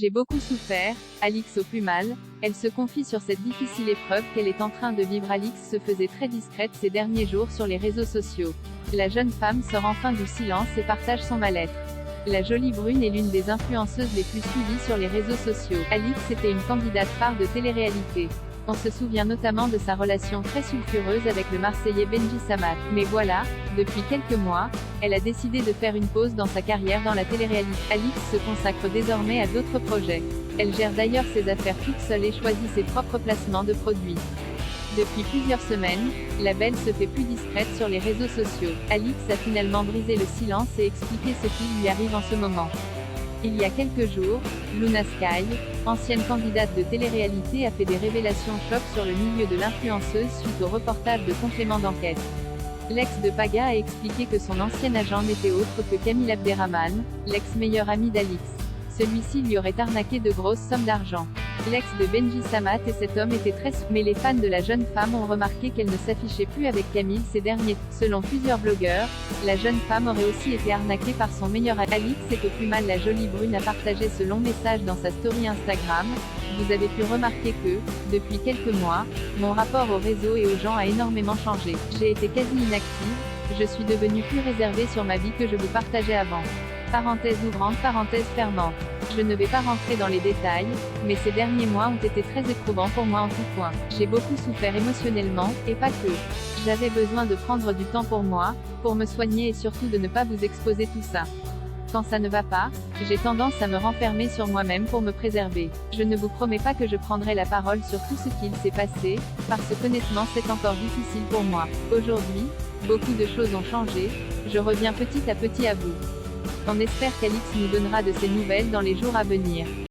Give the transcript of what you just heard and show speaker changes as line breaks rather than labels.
J'ai beaucoup souffert, Alix au plus mal. Elle se confie sur cette difficile épreuve qu'elle est en train de vivre. Alix se faisait très discrète ces derniers jours sur les réseaux sociaux. La jeune femme sort enfin du silence et partage son mal-être. La jolie brune est l'une des influenceuses les plus suivies sur les réseaux sociaux. Alix était une candidate phare de télé-réalité. On se souvient notamment de sa relation très sulfureuse avec le Marseillais Benji Samat. Mais voilà, depuis quelques mois, elle a décidé de faire une pause dans sa carrière dans la télé-réalité. Alix se consacre désormais à d'autres projets. Elle gère d'ailleurs ses affaires toute seule et choisit ses propres placements de produits. Depuis plusieurs semaines, la belle se fait plus discrète sur les réseaux sociaux. Alix a finalement brisé le silence et expliqué ce qui lui arrive en ce moment. Il y a quelques jours, Luna Sky, ancienne candidate de télé-réalité, a fait des révélations choc sur le milieu de l'influenceuse suite au reportage de complément d'enquête. L'ex de Paga a expliqué que son ancien agent n'était autre que Camille Abderrahmane, l'ex-meilleur ami d'Alix. Celui-ci lui aurait arnaqué de grosses sommes d'argent. L'ex de Benji Samat et cet homme étaient très mais les fans de la jeune femme ont remarqué qu'elle ne s'affichait plus avec Camille ces derniers. Selon plusieurs blogueurs, la jeune femme aurait aussi été arnaquée par son meilleur ami. Alix est au plus mal. La jolie brune a partagé ce long message dans sa story Instagram. Vous avez pu remarquer que, depuis quelques mois, mon rapport au réseau et aux gens a énormément changé. J'ai été quasi inactive, je suis devenue plus réservée sur ma vie que je vous partageais avant. Parenthèse ouvrante, parenthèse fermante. Je ne vais pas rentrer dans les détails, mais ces derniers mois ont été très éprouvants pour moi en tout point. J'ai beaucoup souffert émotionnellement, et pas que. J'avais besoin de prendre du temps pour moi, pour me soigner et surtout de ne pas vous exposer tout ça. Quand ça ne va pas, j'ai tendance à me renfermer sur moi-même pour me préserver. Je ne vous promets pas que je prendrai la parole sur tout ce qu'il s'est passé, parce qu'honnêtement c'est encore difficile pour moi. Aujourd'hui, beaucoup de choses ont changé, je reviens petit à petit à vous. On espère qu'Alix nous donnera de ses nouvelles dans les jours à venir.